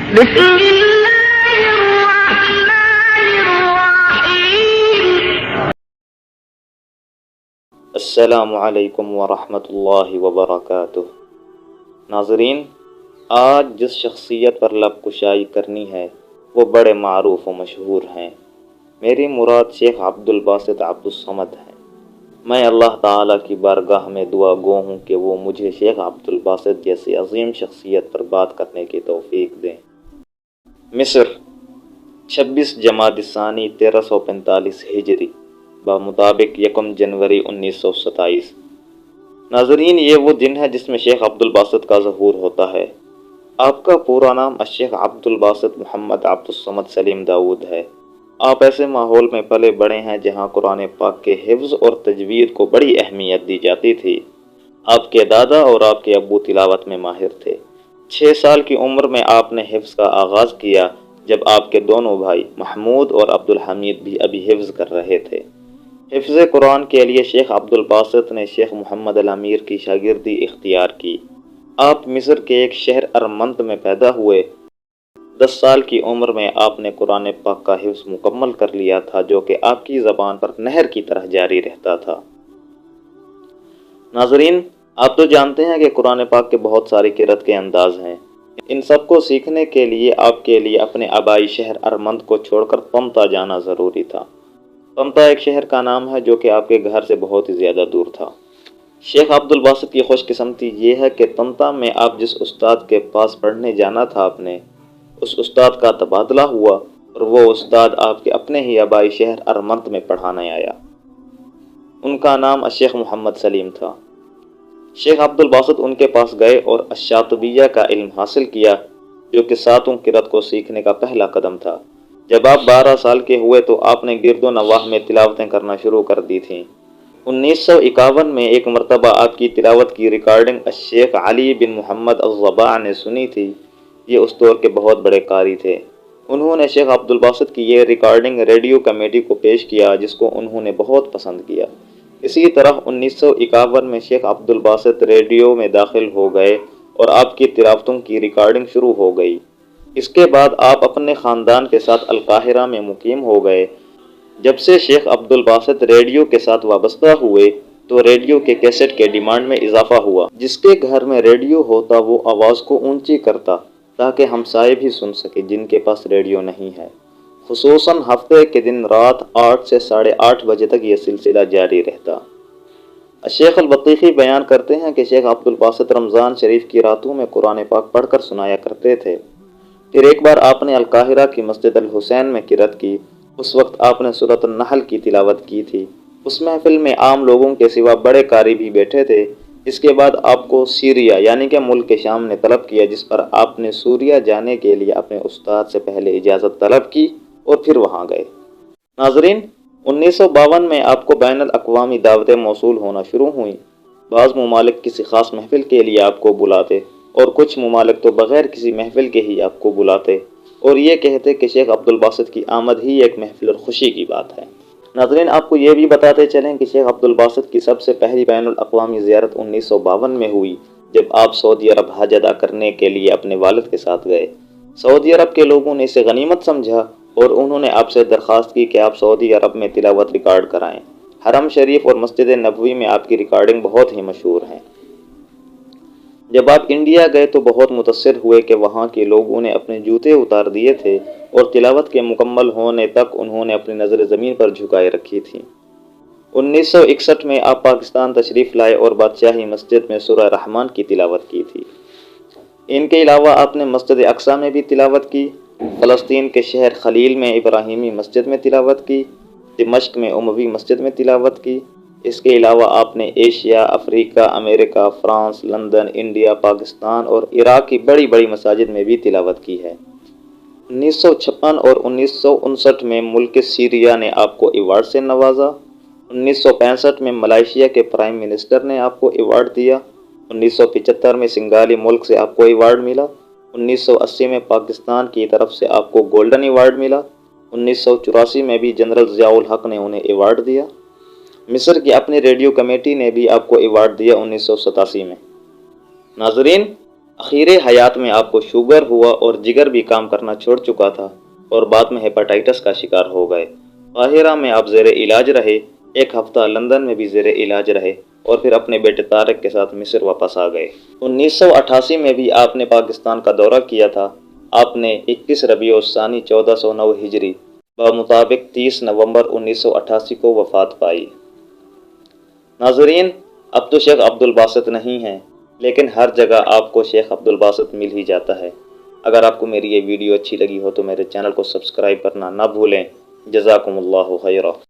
بسم الله الرحمن الرحيم. السلام علیکم ورحمۃ اللہ وبرکاتہ۔ ناظرین، آج جس شخصیت پر لب کشائی کرنی ہے وہ بڑے معروف و مشہور ہیں۔ میری مراد شیخ عبدالباسط عبدالصمد ہیں۔ میں اللہ تعالیٰ کی بارگاہ میں دعا گو ہوں کہ وہ مجھے شیخ عبدالباسط جیسی عظیم شخصیت پر بات کرنے کی توفیق دیں۔ مصر، 26 جمادی الثانی 1345 ہجری بمطابق 1 جنوری 1927۔ ناظرین، یہ وہ دن ہے جس میں شیخ عبدالباسط کا ظہور ہوتا ہے۔ آپ کا پورا نام الشیخ عبدالباسط محمد عبدالصمد سلیم داؤد ہے۔ آپ ایسے ماحول میں پلے بڑے ہیں جہاں قرآن پاک کے حفظ اور تجوید کو بڑی اہمیت دی جاتی تھی۔ آپ کے دادا اور آپ کے ابو تلاوت میں ماہر تھے۔ 6 سال کی عمر میں آپ نے حفظ کا آغاز کیا، جب آپ کے دونوں بھائی محمود اور عبدالحمید بھی ابھی حفظ کر رہے تھے۔ حفظ قرآن کے لیے شیخ عبدالباسط نے شیخ محمد الامیر کی شاگردی اختیار کی۔ آپ مصر کے ایک شہر ارمنت میں پیدا ہوئے۔ 10 سال کی عمر میں آپ نے قرآن پاک کا حفظ مکمل کر لیا تھا، جو کہ آپ کی زبان پر نہر کی طرح جاری رہتا تھا۔ ناظرین، آپ تو جانتے ہیں کہ قرآن پاک کے بہت سارے قرأت کے انداز ہیں۔ ان سب کو سیکھنے کے لیے آپ کے لیے اپنے آبائی شہر ارمنت کو چھوڑ کر طنطا جانا ضروری تھا۔ طنطا ایک شہر کا نام ہے جو کہ آپ کے گھر سے بہت ہی زیادہ دور تھا۔ شیخ عبدالباسط کی خوش قسمتی یہ ہے کہ طنطا میں آپ جس استاد کے پاس پڑھنے جانا تھا اس استاد کا تبادلہ ہوا اور وہ استاد آپ کے اپنے ہی آبائی شہر ارمنت میں پڑھانے آیا۔ ان کا نام الشیخ محمد سلیم تھا۔ شیخ عبدالباسط ان کے پاس گئے اور الشاطبیہ کا علم حاصل کیا، جو کہ 7 قرأت کو سیکھنے کا پہلا قدم تھا۔ جب آپ 12 سال کے ہوئے تو آپ نے گرد و نواح میں تلاوتیں کرنا شروع کر دی تھیں۔ 1951 میں ایک مرتبہ آپ کی تلاوت کی ریکارڈنگ الشیخ علی بن محمد الضباع نے سنی تھی۔ یہ اس دور کے بہت بڑے قاری تھے۔ انہوں نے شیخ عبدالباسط کی یہ ریکارڈنگ ریڈیو کمیٹی کو پیش کیا، جس کو انہوں نے بہت پسند کیا۔ اسی طرح 1951 میں شیخ عبدالباسط ریڈیو میں داخل ہو گئے اور آپ کی تلاوتوں کی ریکارڈنگ شروع ہو گئی۔ اس کے بعد آپ اپنے خاندان کے ساتھ القاہرہ میں مقیم ہو گئے۔ جب سے شیخ عبدالباسط ریڈیو کے ساتھ وابستہ ہوئے تو ریڈیو کے کیسٹ کے ڈیمانڈ میں اضافہ ہوا۔ جس کے گھر میں ریڈیو ہوتا وہ آواز کو اونچی کرتا تاکہ ہمسائے بھی سن سکے جن کے پاس ریڈیو نہیں ہے۔ خصوصاً ہفتے کے دن رات 8 سے 8:30 بجے تک یہ سلسلہ جاری رہتا۔ الشیخ البطیخی بیان کرتے ہیں کہ شیخ عبدالباسط رمضان شریف کی راتوں میں قرآن پاک پڑھ کر سنایا کرتے تھے۔ پھر ایک بار آپ نے القاہرہ کی مسجد الحسین میں قرأت کی۔ اس وقت آپ نے سورۃ النحل کی تلاوت کی تھی۔ اس محفل میں عام لوگوں کے سوا بڑے قاری بھی بیٹھے تھے۔ اس کے بعد آپ کو سیریا یعنی کہ ملک شام نے طلب کیا، جس پر آپ نے سوریہ جانے کے لیے اپنے استاد سے پہلے اجازت طلب کی اور پھر وہاں گئے۔ ناظرین، 1952 میں آپ کو بین الاقوامی دعوتیں موصول ہونا شروع ہوئیں۔ بعض ممالک کسی خاص محفل کے لیے آپ کو بلاتے اور کچھ ممالک تو بغیر کسی محفل کے ہی آپ کو بلاتے اور یہ کہتے کہ شیخ عبدالباسط کی آمد ہی ایک محفل اور خوشی کی بات ہے۔ ناظرین، آپ کو یہ بھی بتاتے چلیں کہ شیخ عبدالباسط کی سب سے پہلی بین الاقوامی زیارت 1952 میں ہوئی، جب آپ سعودی عرب حج ادا کرنے کے لیے اپنے والد کے ساتھ گئے۔ سعودی عرب کے لوگوں نے اسے غنیمت سمجھا اور انہوں نے آپ سے درخواست کی کہ آپ سعودی عرب میں تلاوت ریکارڈ کرائیں۔ حرم شریف اور مسجد نبوی میں آپ کی ریکارڈنگ بہت ہی مشہور ہیں۔ جب آپ انڈیا گئے تو بہت متاثر ہوئے کہ وہاں کے لوگوں نے اپنے جوتے اتار دیے تھے اور تلاوت کے مکمل ہونے تک انہوں نے اپنی نظر زمین پر جھکائے رکھی تھی۔ 1961 میں آپ پاکستان تشریف لائے اور بادشاہی مسجد میں سورہ رحمان کی تلاوت کی تھی۔ ان کے علاوہ آپ نے مسجد اقصیٰ میں بھی تلاوت کی، فلسطین کے شہر خلیل میں ابراہیمی مسجد میں تلاوت کی، دمشق میں اموی مسجد میں تلاوت کی۔ اس کے علاوہ آپ نے ایشیا، افریقہ، امریکہ، فرانس، لندن، انڈیا، پاکستان اور عراق کی بڑی بڑی مساجد میں بھی تلاوت کی ہے۔ 1956 اور 1959 میں ملک سیریا نے آپ کو ایوارڈ سے نوازا۔ 1965 میں ملائیشیا کے پرائم منسٹر نے آپ کو ایوارڈ دیا۔ 1975 میں سنگالی ملک سے آپ کو ایوارڈ ملا۔ 1980 میں پاکستان کی طرف سے آپ کو گولڈن ایوارڈ ملا۔ 1984 میں بھی جنرل ضیاء الحق نے انہیں ایوارڈ دیا۔ مصر کی اپنی ریڈیو کمیٹی نے بھی آپ کو ایوارڈ دیا 1987 میں۔ ناظرین، اخیر حیات میں آپ کو شوگر ہوا اور جگر بھی کام کرنا چھوڑ چکا تھا اور بعد میں ہیپاٹائٹس کا شکار ہو گئے۔ قاہرہ میں آپ زیر علاج رہے، ایک ہفتہ لندن میں بھی زیر علاج رہے اور پھر اپنے بیٹے طارق کے ساتھ مصر واپس آ گئے۔ 1988 میں بھی آپ نے پاکستان کا دورہ کیا تھا۔ آپ نے 21 ربیع الثانی 1409 ہجری بمطابق 30 نومبر 1988 کو وفات پائی۔ ناظرین، اب تو شیخ عبد الباسط نہیں ہیں، لیکن ہر جگہ آپ کو شیخ عبد الباسط مل ہی جاتا ہے۔ اگر آپ کو میری یہ ویڈیو اچھی لگی ہو تو میرے چینل کو سبسکرائب کرنا نہ بھولیں۔ جزاکم اللہ خیرہ۔